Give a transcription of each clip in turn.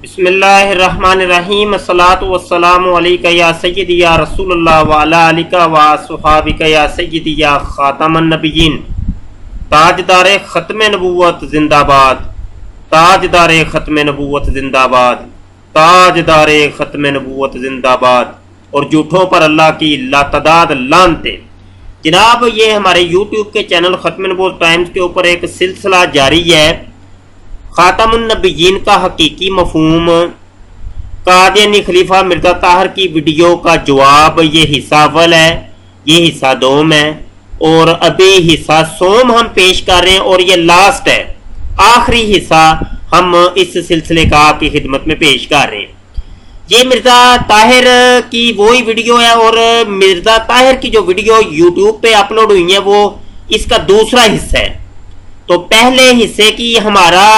بسم اللہ الرحمن الرحیم، الصلاۃ والسلام علیکہ یا سیدی یا رسول اللہ وعلی آلکہ وصحابکہ یا سیدی یا خاتم النبیین۔ تاجدار ختم نبوت زندہ باد، تاجدار ختم نبوت زندہ باد، تاجدار ختم نبوت زندہ باد، اور جھوٹوں پر اللہ کی لاتعداد لعنتیں۔ جناب، یہ ہمارے یوٹیوب کے چینل ختم نبوت ٹائمز کے اوپر ایک سلسلہ جاری ہے، خاتم النبیین کا حقیقی مفہوم، قادیانی خلیفہ مرزا طاہر کی ویڈیو کا جواب۔ یہ حصہ اول ہے، یہ حصہ دوم ہے، اور ابھی حصہ سوم ہم پیش کر رہے ہیں، اور یہ لاسٹ ہے، آخری حصہ ہم اس سلسلے کا آپ کی خدمت میں پیش کر رہے ہیں۔ یہ مرزا طاہر کی وہی ویڈیو ہے، اور مرزا طاہر کی جو ویڈیو یوٹیوب پہ اپلوڈ ہوئی ہے وہ اس کا دوسرا حصہ ہے۔ تو پہلے حصے کی ہمارا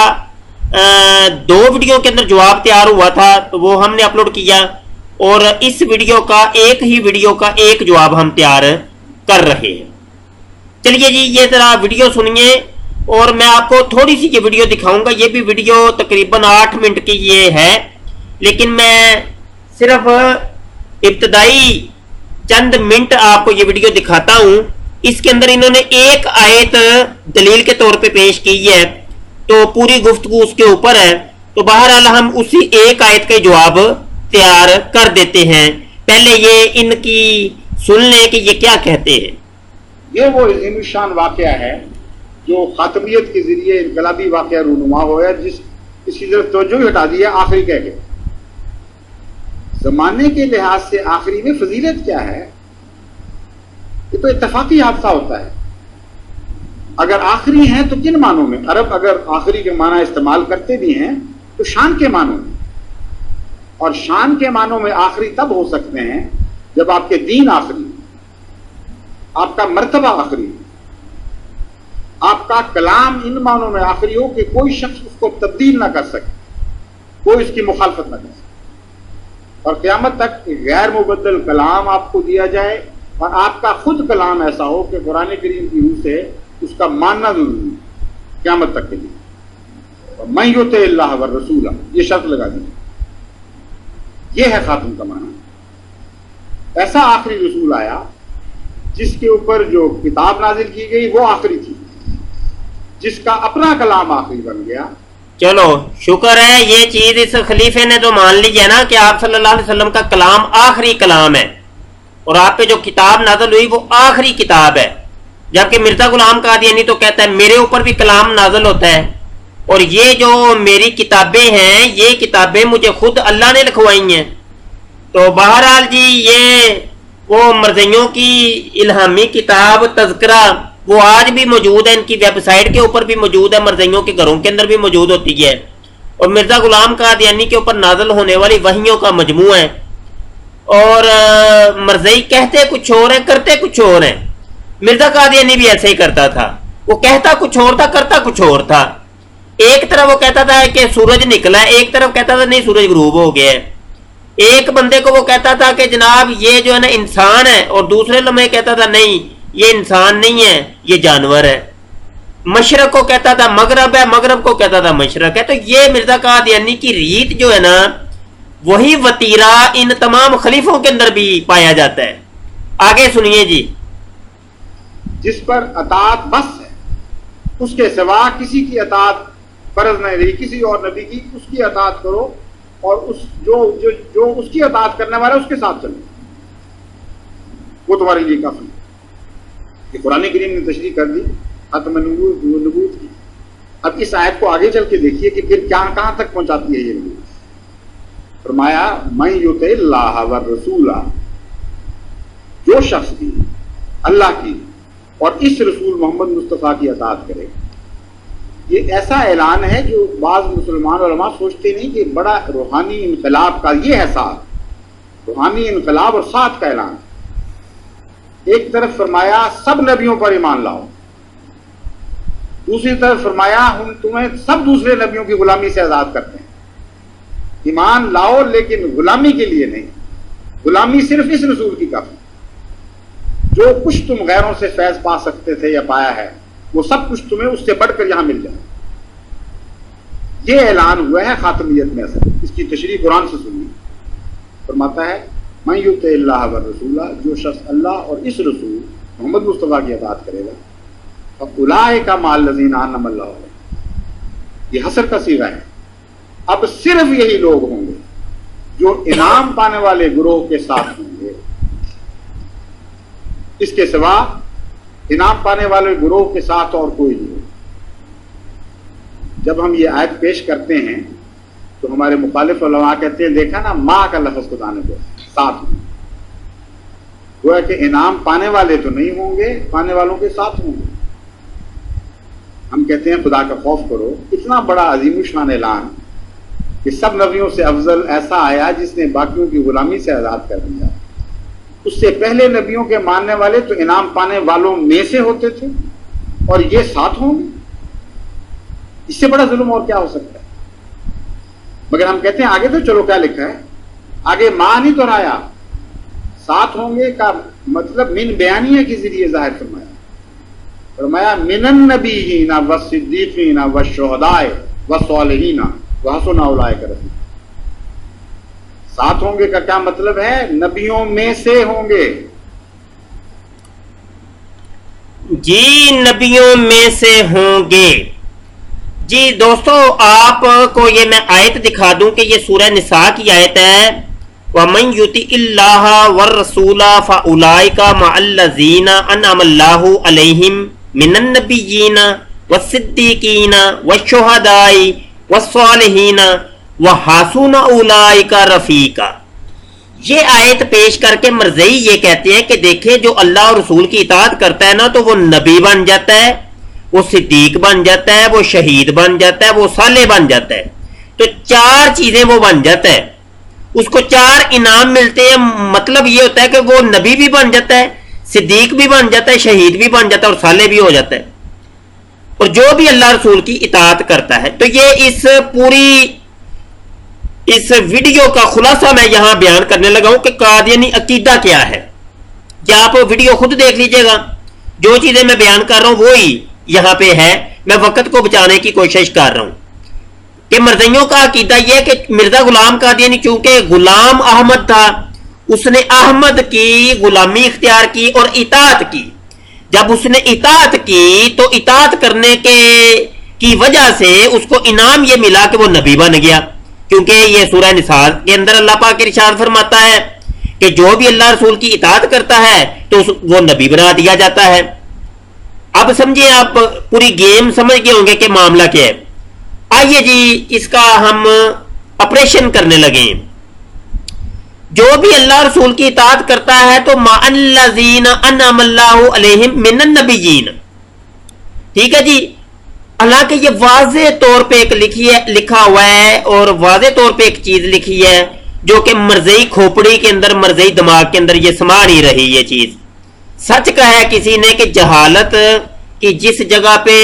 دو ویڈیو کے اندر جواب تیار ہوا تھا، تو وہ ہم نے اپلوڈ کیا، اور اس ویڈیو کا ایک ہی ویڈیو کا ایک جواب ہم تیار کر رہے ہیں۔ چلیے جی، یہ ذرا ویڈیو سنیے، اور میں آپ کو تھوڑی سی یہ ویڈیو دکھاؤں گا۔ یہ بھی ویڈیو تقریباً 8 منٹ کی یہ ہے، لیکن میں صرف ابتدائی چند منٹ آپ کو یہ ویڈیو دکھاتا ہوں۔ اس کے اندر انہوں نے ایک آیت دلیل کے طور پہ پیش کی ہے، تو پوری گفتگو اس کے اوپر ہے، تو بہرحال ہم اسی ایک آیت کے جواب تیار کر دیتے ہیں۔ پہلے یہ ان کی سن لیں کہ یہ کیا کہتے ہیں۔ یہ وہ عظیم الشان واقعہ ہے جو خاتمیت کے ذریعے انقلابی واقعہ رونما ہوا، جس اس کی طرف توجہ ہٹا دی ہے آخری کہہ کے۔ زمانے کے لحاظ سے آخری میں فضیلت کیا ہے؟ یہ تو اتفاقی حادثہ ہوتا ہے۔ اگر آخری ہیں تو کن معنوں میں؟ عرب اگر آخری کے معنی استعمال کرتے بھی ہیں تو شان کے معنوں میں، اور شان کے معنوں میں آخری تب ہو سکتے ہیں جب آپ کے دین آخری، آپ کا مرتبہ آخری، آپ کا کلام ان معنوں میں آخری ہو کہ کوئی شخص اس کو تبدیل نہ کر سکے، کوئی اس کی مخالفت نہ کر سکے، اور قیامت تک غیر مبدل کلام آپ کو دیا جائے، اور آپ کا خود کلام ایسا ہو کہ قرآن کریم کی روح سے اس کا ماننا ضروری ہے قیامت تک کے لیے۔ من یطع اللہ والرسول، یہ شرط لگا دی، یہ ہے خاتم کا معنی۔ ایسا آخری رسول آیا جس کے اوپر جو کتاب نازل کی گئی وہ آخری تھی، جس کا اپنا کلام آخری بن گیا۔ چلو شکر ہے، یہ چیز اس خلیفے نے تو مان لی ہے نا کہ آپ صلی اللہ علیہ وسلم کا کلام آخری کلام ہے، اور آپ پہ جو کتاب نازل ہوئی وہ آخری کتاب ہے۔ جبکہ مرزا غلام قادیانی تو کہتا ہے میرے اوپر بھی کلام نازل ہوتا ہے، اور یہ جو میری کتابیں ہیں یہ کتابیں مجھے خود اللہ نے لکھوائی ہیں۔ تو بہرحال جی، یہ وہ مرزیوں کی الہامی کتاب تذکرہ وہ آج بھی موجود ہے، ان کی ویب سائٹ کے اوپر بھی موجود ہے، مرزیوں کے گھروں کے اندر بھی موجود ہوتی ہے، اور مرزا غلام قادیانی کے اوپر نازل ہونے والی وحیوں کا مجموعہ ہے۔ اور مرزئی کہتے کچھ اور ہیں، کرتے کچھ اور ہیں۔ مرزا قادیانی بھی ایسے ہی کرتا تھا، وہ کہتا کچھ اور تھا، کرتا کچھ اور تھا۔ ایک طرف وہ کہتا تھا کہ سورج نکلا ہے، ایک طرف کہتا تھا نہیں سورج غروب ہو گیا ہے۔ ایک بندے کو وہ کہتا تھا کہ جناب یہ جو ہے نا انسان ہے، اور دوسرے لمحے کہتا تھا نہیں یہ انسان نہیں ہے، یہ جانور ہے۔ مشرق کو کہتا تھا مغرب ہے، مغرب کو کہتا تھا مشرق ہے۔ تو یہ مرزا قادیانی کی ریت جو ہے نا، وہی وتیرہ ان تمام خلیفوں کے اندر بھی پایا جاتا ہے۔ آگے سنیے جی۔ جس پر اطاعت بس ہے، اس کے سوا کسی کی اطاعت فرض نہیں رہی، کسی اور نبی کی، اس کی اطاعت کرو، اور اس جو اس کی اطاعت کرنے والا اس کے ساتھ چلو، وہ تمہارے لیے کافی ہے۔ یہ قرآن کریم نے تشریح کر دی ختم نبوت کی۔ اب اس آیت کو آگے چل کے دیکھیے کہ پھر کہاں تک پہنچاتی ہے یہ نبوت۔ فرمایا من یطع اللہ والرسول، جو شخص بھی اللہ کی اور اس رسول محمد مصطفیٰ کی اطاعت کرے۔ یہ ایسا اعلان ہے جو بعض مسلمان علماء سوچتے نہیں کہ بڑا روحانی انقلاب کا یہ ہے ساتھ، روحانی انقلاب اور ساتھ کا اعلان۔ ایک طرف فرمایا سب نبیوں پر ایمان لاؤ، دوسری طرف فرمایا ہم تمہیں سب دوسرے نبیوں کی غلامی سے آزاد کرتے ہیں۔ ایمان لاؤ لیکن غلامی کے لیے نہیں، غلامی صرف اس رسول کی کافی۔ جو کچھ تم غیروں سے فیض پا سکتے تھے یا پایا ہے، وہ سب کچھ تمہیں اس سے بڑھ کر یہاں مل جائے۔ یہ اعلان ہوا ہے خاتمیت میں اصل. اس کی تشریح قرآن سے سنی. فرماتا ہے من یطع اللہ والرسول، جو شخص اللہ اور اس رسول محمد مصطفیٰ کی اطاعت کرے گا، فاولئک مع الذین انعم اللہ علیہم، یہ حصر کا صیغہ ہے. اب صرف یہی لوگ ہوں گے جو انعام پانے والے گروہ کے ساتھ ہوں گے. اس کے سوا انعام پانے والے گروہ کے ساتھ اور کوئی نہیں. جب ہم یہ آیت پیش کرتے ہیں تو ہمارے مخالف علماء کہتے ہیں دیکھا نا، ماں کا لفظ خدا نے بولا ساتھ ہوں. وہ ہے کہ انعام پانے والے تو نہیں ہوں گے، پانے والوں کے ساتھ ہوں گے. ہم کہتے ہیں خدا کا خوف کرو. اتنا بڑا عظیم الشان اعلان کہ سب نبیوں سے افضل ایسا آیا جس نے باقیوں کی غلامی سے آزاد کر دیا. اس سے پہلے نبیوں کے ماننے والے تو انعام پانے والوں میں سے ہوتے تھے، اور یہ ساتھ ہوں گے. اس سے بڑا ظلم اور کیا ہو سکتا ہے؟ مگر ہم کہتے ہیں آگے تو چلو کیا لکھا ہے، آگے ماں نہیں دہرایا. ساتھ ہوں گے کا مطلب من بیانیہ کے ذریعے ظاہر فرمایا. فرمایا من النبیین والصدیقین والشہداء والصالحین وحسن اولئک رفیقا. ساتھ ہوں گے کا کیا مطلب ہے؟ نبیوں میں سے ہوں گے. جی نبیوں میں سے ہوں گے. جی دوستو، آپ کو یہ میں آیت دکھا دوں کہ یہ سورہ نساء کی آیت ہے. وَمَن يُطِعِ اللَّهَ وَالرَّسُولَ فَأُولَئِكَ مَعَ الَّذِينَ أَنْعَمَ اللَّهُ عَلَيْهِمْ مِنَ النَّبِيِّينَ وَالصِّدِّيقِينَ وَالشُّهَدَاءِ وَالصَّالِحِينَ وَحَسُنَ أُولَئِكَ رَفِيقًا. یہ آیت پیش کر کے مرزئی یہ کہتے ہیں کہ دیکھیں جو اللہ اور رسول کی اطاعت کرتا ہے نا تو وہ نبی بن جاتا ہے، وہ صدیق بن جاتا ہے، وہ شہید بن جاتا ہے، وہ صالح بن جاتا ہے. تو چار چیزیں وہ بن جاتا ہے، اس کو چار انعام ملتے ہیں. مطلب یہ ہوتا ہے کہ وہ نبی بھی بن جاتا ہے، صدیق بھی بن جاتا ہے، شہید بھی بن جاتا ہے، اور صالح بھی ہو جاتا ہے، اور جو بھی اللہ رسول کی اطاعت کرتا ہے. تو یہ اس ویڈیو کا خلاصہ میں یہاں بیان کرنے لگا ہوں کہ قادیانی عقیدہ کیا ہے. کیا آپ ویڈیو خود دیکھ لیجئے گا، جو چیزیں میں بیان کر رہا ہوں وہی یہاں پہ ہے. میں وقت کو بچانے کی کوشش کر رہا ہوں کہ مرزائیوں کا عقیدہ یہ کہ مرزا غلام قادیانی چونکہ غلام احمد تھا، اس نے احمد کی غلامی اختیار کی اور اطاعت کی. جب اس نے اطاعت کی تو اطاعت کرنے کی وجہ سے اس کو انعام یہ ملا کہ وہ نبی بن گیا. کیونکہ یہ سورہ نساء کے اندر اللہ پاک ارشاد فرماتا ہے کہ جو بھی اللہ رسول کی اطاعت کرتا ہے تو وہ نبی بنا دیا جاتا ہے. اب سمجھیں، آپ پوری گیم سمجھ گئے ہوں گے کہ معاملہ کیا ہے. آئیے جی اس کا ہم آپریشن کرنے لگے. جو بھی اللہ رسول کی اطاعت کرتا ہے تو مع الذین انعم اللہ علیہم من النبیین. ٹھیک ہے جی. حالانکہ یہ واضح طور پہ ایک لکھا ہوا ہے، اور واضح طور پہ ایک چیز لکھی ہے جو کہ مرزئی کھوپڑی کے اندر، مرزئی دماغ کے اندر یہ سما نہیں رہی. یہ چیز سچ کہا ہے کسی نے کہ جہالت کی جس جگہ پہ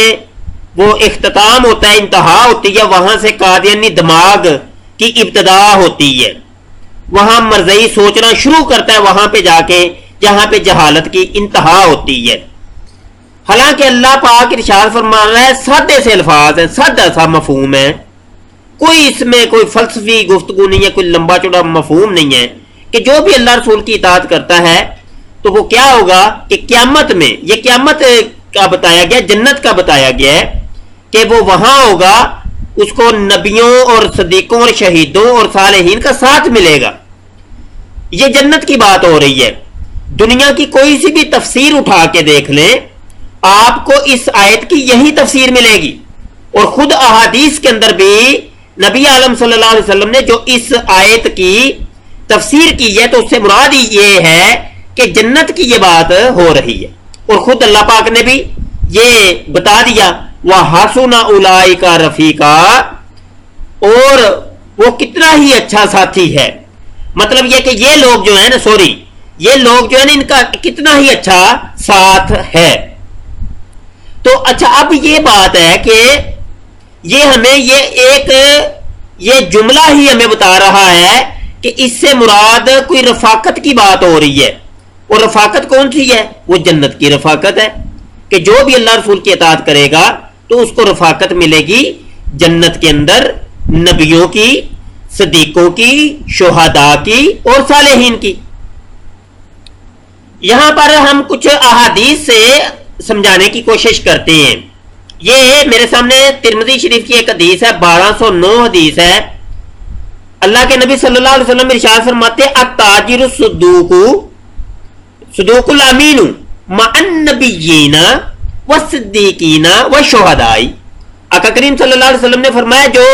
وہ اختتام ہوتا ہے، انتہا ہوتی ہے، وہاں سے قادیانی دماغ کی ابتدا ہوتی ہے. وہاں مرزئی سوچنا شروع کرتا ہے وہاں پہ جا کے جہاں پہ جہالت کی انتہا ہوتی ہے. حالانکہ اللہ پاک ارشاد فرما رہا ہے، سادے سے الفاظ ہیں، سادہ سا مفہوم ہے، کوئی اس میں کوئی فلسفی گفتگو نہیں ہے، کوئی لمبا چوڑا مفہوم نہیں ہے کہ جو بھی اللہ رسول کی اطاعت کرتا ہے تو وہ کیا ہوگا کہ قیامت میں، یہ قیامت کا بتایا گیا، جنت کا بتایا گیا ہے کہ وہ وہاں ہوگا، اس کو نبیوں اور صدیقوں اور شہیدوں اور صالحین کا ساتھ ملے گا. یہ جنت کی بات ہو رہی ہے. دنیا کی کوئی سی بھی تفسیر اٹھا کے دیکھ لیں، آپ کو اس آیت کی یہی تفسیر ملے گی. اور خود احادیث کے اندر بھی نبی عالم صلی اللہ علیہ وسلم نے جو اس آیت کی تفسیر کی ہے تو اس سے مراد یہ ہے کہ جنت کی یہ بات ہو رہی ہے. اور خود اللہ پاک نے بھی یہ بتا دیا وَحَسُنَ أُولَئِكَ رَفِيقًا، اور وہ کتنا ہی اچھا ساتھی ہے. مطلب یہ کہ یہ لوگ جو ہیں نا، یہ لوگ جو ہے نا، ان کا کتنا ہی اچھا ساتھ ہے. تو اچھا، اب یہ بات ہے کہ یہ ہمیں یہ جملہ ہی ہمیں بتا رہا ہے کہ اس سے مراد کوئی رفاقت کی بات ہو رہی ہے. اور رفاقت کون سی ہے؟ وہ جنت کی رفاقت ہے کہ جو بھی اللہ رسول کی اطاعت کرے گا تو اس کو رفاقت ملے گی جنت کے اندر نبیوں کی، صدیقوں کی، شہداء کی اور صالحین کی۔ یہاں پر ہم کچھ احادیث سے سمجھانے کی کوشش کرتے ہیں۔ یہ میرے سامنے ترمذی شریف کی ایک حدیث ہے، 1209 حدیث ہے۔ اللہ کے نبی صلی اللہ علیہ وسلم ارشاد فرماتے ہیں التاجر الصدوق صدوق الامین مع النبیین والصدیقین والشہداء۔ آقا کریم صلی اللہ علیہ وسلم نے فرمایا جو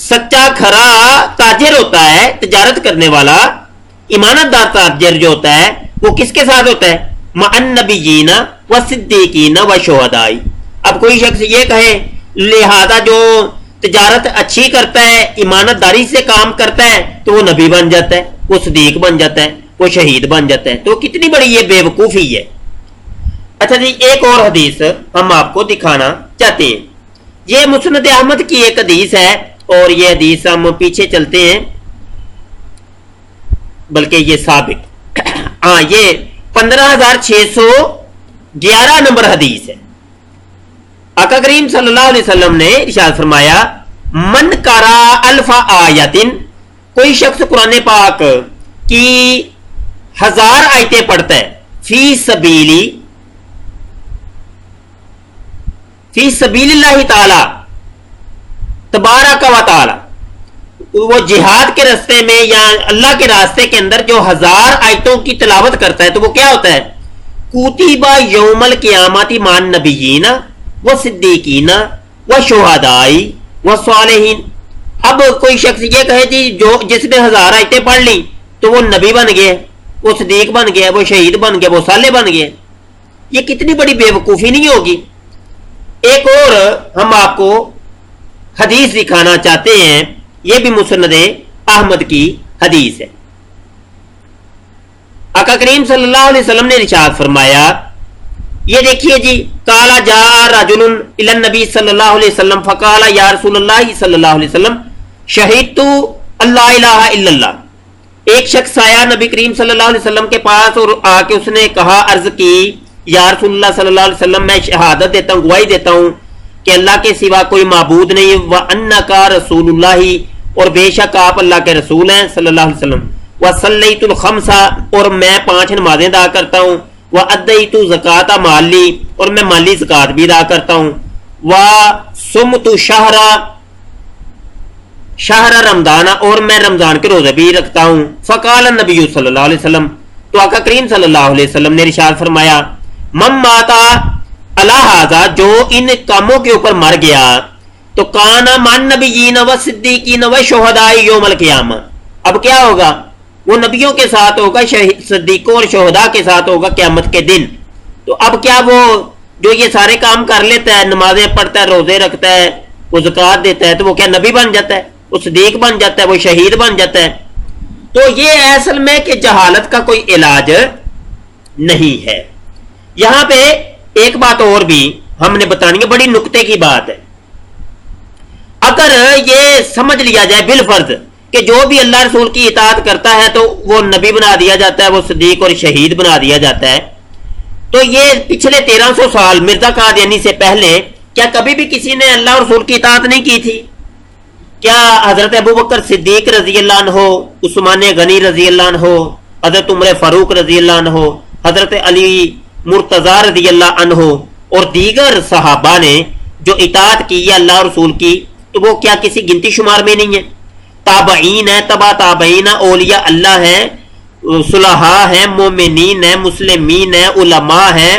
سچا کھرا تاجر ہوتا ہے، تجارت کرنے والا ایمانت دار تاجر جو ہوتا ہے، وہ کس کے ساتھ ہوتا ہے؟ مع النبیین والصدیقین والشہداء۔ اب کوئی شخص یہ کہے لہذا جو تجارت اچھی کرتا ہے، ایمانت داری سے کام کرتا ہے، تو وہ نبی بن جاتا ہے، وہ صدیق بن جاتا ہے، وہ شہید بن جاتا ہے، تو کتنی بڑی یہ بے وقوفی ہے۔ اچھا جی، ایک اور حدیث ہم آپ کو دکھانا چاہتے ہیں۔ یہ مسند احمد کی ایک حدیث ہے، اور یہ حدیث ہم پیچھے چلتے ہیں، بلکہ یہ سابق یہ 15611 نمبر حدیث ہے۔ آقا کریم صلی اللہ علیہ وسلم نے ارشاد فرمایا من قرأ الف آیت، کوئی شخص قرآن پاک کی 1000 آیتیں پڑھتا ہے، فی سبیل اللہ تعالی تبارک و تعالی، وہ جہاد کے راستے میں یا اللہ کے راستے کے اندر جو 1000 آیتوں کی تلاوت کرتا ہے، تو وہ کیا ہوتا ہے؟ کتبہ یوم القیامت مع النبیین والصدیقین والشہداء والصالحین۔ اب کوئی شخص یہ کہے جی جو جس نے 1000 آیتیں پڑھ لی تو وہ نبی بن گیا، وہ صدیق بن گیا، وہ شہید بن گیا، وہ صالح بن گیا، یہ کتنی بڑی بے وقوفی نہیں ہوگی؟ ایک اور ہم آپ کو حدیث دکھانا چاہتے ہیں، یہ بھی مسند احمد کی حدیث ہے۔ آقا کریم صلی اللہ علیہ وسلم نے ارشاد فرمایا، یہ دیکھیے جی، قال جاء رجل الی النبی صلی اللہ علیہ وسلم فقال یا رسول اللہ صلی اللہ علیہ وسلم شہدت اللہ الہ الا اللہ۔ ایک شخص آیا نبی کریم صلی اللہ علیہ وسلم کے پاس اور آ کے اس نے کہا، عرض کی، یا رسول اللہ صلی اللہ علیہ وسلم میں شہادت دیتا ہوں، گواہی دیتا ہوں کہ اللہ کے سوا کوئی معبود نہیں، وَأَنَّكَ رَسُولُ اللَّهِ، اور بے شک آپ اللہ کے رسول ہیں صلی اللہ علیہ وسلم، وَصَلَّيْتُ الْخَمْسَ، اور میں 5 نمازیں ادا کرتا ہوں، وَأَدَّيْتُ زَكَاةَ مَالِي، اور میں مالی زکات بھی ادا کرتا ہوں، وَصُمْتُ شہر رمضان، اور میں رمضان کے روزے بھی رکھتا ہوں۔ فقال النبی صلی اللہ علیہ وسلم، تو آقا کریم صلی اللہ علیہ وسلم نے ارشاد فرمایا، من ماتا علی ھذا، جو ان کاموں کے اوپر مر گیا، تو کانا مع النبیین والصدیقین والشہداء یوم القیامہ، اب کیا ہوگا؟ وہ نبیوں کے ساتھ ہوگا، صدیقوں اور شہداء کے ساتھ ہوگا قیامت کے دن۔ تو اب کیا وہ جو یہ سارے کام کر لیتا ہے، نمازیں پڑھتا ہے، روزے رکھتا ہے، وہ زکات دیتا ہے، تو وہ کیا نبی بن جاتا ہے، وہ صدیق بن جاتا ہے، وہ شہید بن جاتا ہے؟ تو یہ اصل میں کہ جہالت کا کوئی علاج نہیں ہے۔ یہاں پہ ایک بات اور بھی ہم نے بتانی ہے، بڑی نکتے کی بات ہے۔ اگر یہ سمجھ لیا جائے بالفرض کہ جو بھی اللہ رسول کی اطاعت کرتا ہے تو وہ نبی بنا دیا جاتا ہے، وہ صدیق اور شہید بنا دیا جاتا ہے، تو یہ پچھلے 1300 سال مرزا قادیانی سے پہلے کیا کبھی بھی کسی نے اللہ رسول کی اطاعت نہیں کی تھی؟ کیا حضرت ابوبکر صدیق رضی اللہ عنہ، عثمان غنی رضی اللہ عنہ، حضرت عمر فاروق رضی اللہ عنہ، حضرت علی مرتضی رضی اللہ عنہ اور دیگر صحابہ نے جو اطاعت کی ہے اللہ رسول کی، تو وہ کیا کسی گنتی شمار میں نہیں ہے؟ تابعین ہیں، تبا تابعین ہیں، اولیاء اللہ ہیں، صلحاء ہیں، مومنین ہیں، مسلمین ہیں، علماء ہیں،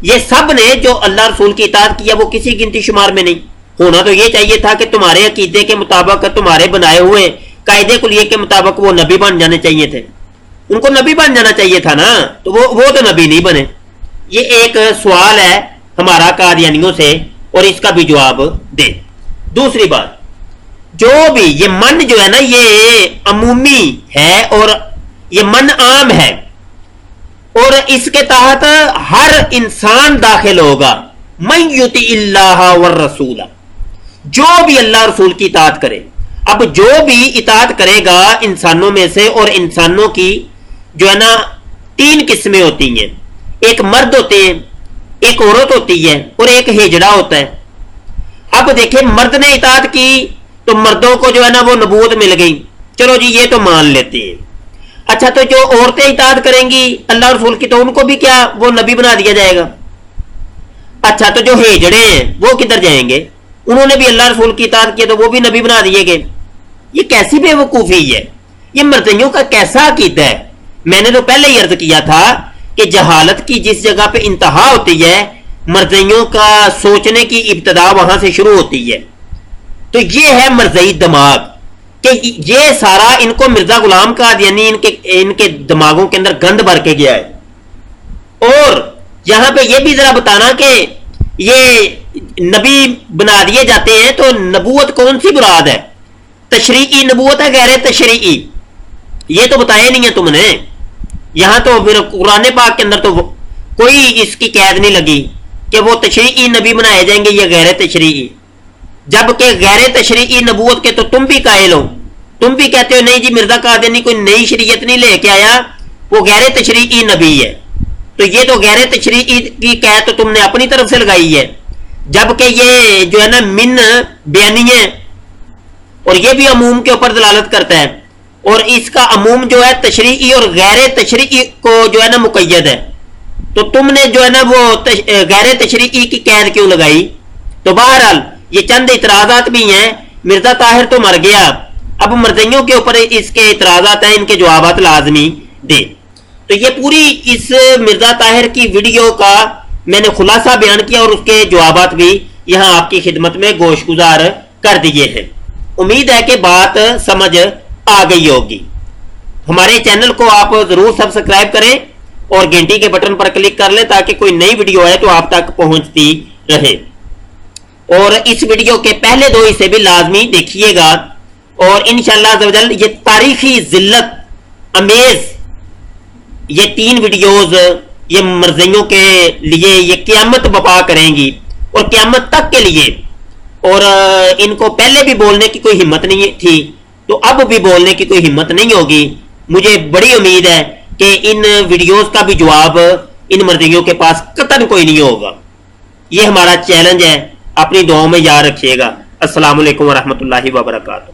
یہ سب نے جو اللہ رسول کی اطاعت کیا وہ کسی گنتی شمار میں نہیں۔ ہونا تو یہ چاہیے تھا کہ تمہارے عقیدے کے مطابق، تمہارے بنائے ہوئے قاعدے کلیے کے مطابق وہ نبی بن جانے چاہیے تھے، ان کو نبی بن جانا چاہیے تھا نا، تو وہ تو نبی نہیں بنے۔ یہ ایک سوال ہے ہمارا قادیانیوں سے، اور اس کا بھی جواب دے۔ دوسری بات، جو بھی یہ من جو ہے نا، یہ عمومی ہے اور یہ من عام ہے، اور اس کے تحت ہر انسان داخل ہوگا۔ من یطع اللہ والرسول، جو بھی اللہ رسول کی اطاعت کرے۔ اب جو بھی اطاعت کرے گا انسانوں میں سے، اور انسانوں کی جو ہے نا 3 قسمیں ہوتی ہیں، ایک مرد ہوتے ہیں، ایک عورت ہوتی ہے، اور ایک ہجڑا ہوتا ہے۔ اب اب دیکھیں مرد نے اطاعت کی تو مردوں کو جو ہے نا وہ نبوت مل گئی، چلو جی یہ تو مان لیتے ہیں. اچھا تو جو عورتیں اطاعت کریں گی اللہ رسول کی تو ان کو بھی کیا وہ نبی بنا دیا جائے گا؟ اچھا تو جو ہیجڑے ہیں وہ کدھر جائیں گے؟ انہوں نے بھی اللہ رسول کی اطاعت کیا تو وہ بھی نبی بنا دیے گئے. یہ کیسی بے وقوفی ہے، یہ مرزیوں کا کیسا عقیدہ ہے؟ میں نے تو پہلے ہی عرض کیا تھا کہ جہالت کی جس جگہ پہ انتہا ہوتی ہے مرزیوں کا سوچنے کی ابتدا وہاں سے شروع ہوتی ہے. تو یہ ہے مرزئی دماغ کہ یہ سارا ان کو مرزا غلام قادیانی ان کے دماغوں کے اندر گند بھر کے گیا ہے. اور یہاں پہ یہ بھی ذرا بتانا کہ یہ نبی بنا دیے جاتے ہیں تو نبوت کون سی مراد ہے؟ تشریعی نبوت ہے غیر تشریعی؟ یہ تو بتایا نہیں ہے تم نے. یہاں تو پھر قرآن پاک کے اندر تو کوئی اس کی قید نہیں لگی کہ وہ تشریعی نبی بنائے جائیں گے یا غیر تشریعی. جبکہ غیر تشریعی نبوت کے تو تم بھی قائل ہو، تم بھی کہتے ہو نہیں جی مرزا قادیانی کوئی نئی شریعت نہیں لے کے آیا، وہ غیر تشریعی نبی ہے. تو یہ تو غیر تشریعی کی قید تو تم نے اپنی طرف سے لگائی ہے، جبکہ یہ جو ہے نا من بیانی ہے اور یہ بھی عموم کے اوپر دلالت کرتا ہے، اور اس کا عموم جو ہے تشریعی اور غیر تشریعی کو جو ہے نا مقید ہے. تو تم نے جو ہے نا وہ غیر تشریعی کی قید کیوں لگائی؟ تو بہرحال یہ چند اعتراضات بھی ہیں. مرزا طاہر تو مر گیا، اب مرزیوں کے اوپر اس کے اعتراضات ہیں، ان کے جوابات لازمی دے. تو یہ پوری اس مرزا طاہر کی ویڈیو کا میں نے خلاصہ بیان کیا اور اس کے جوابات بھی یہاں آپ کی خدمت میں گوش گزار کر دیے ہیں. امید ہے کہ بات سمجھ آ گئی ہوگی. ہمارے چینل کو آپ ضرور سبسکرائب کریں اور گھنٹی کے بٹن پر کلک کر لیں تاکہ کوئی نئی ویڈیو ہے تو آپ تک پہنچتی رہے. اور اس ویڈیو کے پہلے 2 حصے بھی لازمی دیکھیے گا. اور انشاءاللہ عز و جل یہ تاریخی ذلت امیز یہ 3 ویڈیوز یہ مرزیوں کے لیے یہ قیامت بپا کریں گی اور قیامت تک کے لیے. اور ان کو پہلے بھی بولنے کی کوئی ہمت نہیں تھی تو اب بھی بولنے کی کوئی ہمت نہیں ہوگی. مجھے بڑی امید ہے کہ ان ویڈیوز کا بھی جواب ان مرزیوں کے پاس قطعاً کوئی نہیں ہوگا. یہ ہمارا چیلنج ہے، اپنی دعاؤں میں یاد رکھیے گا. السلام علیکم ورحمۃ اللہ وبرکاتہ.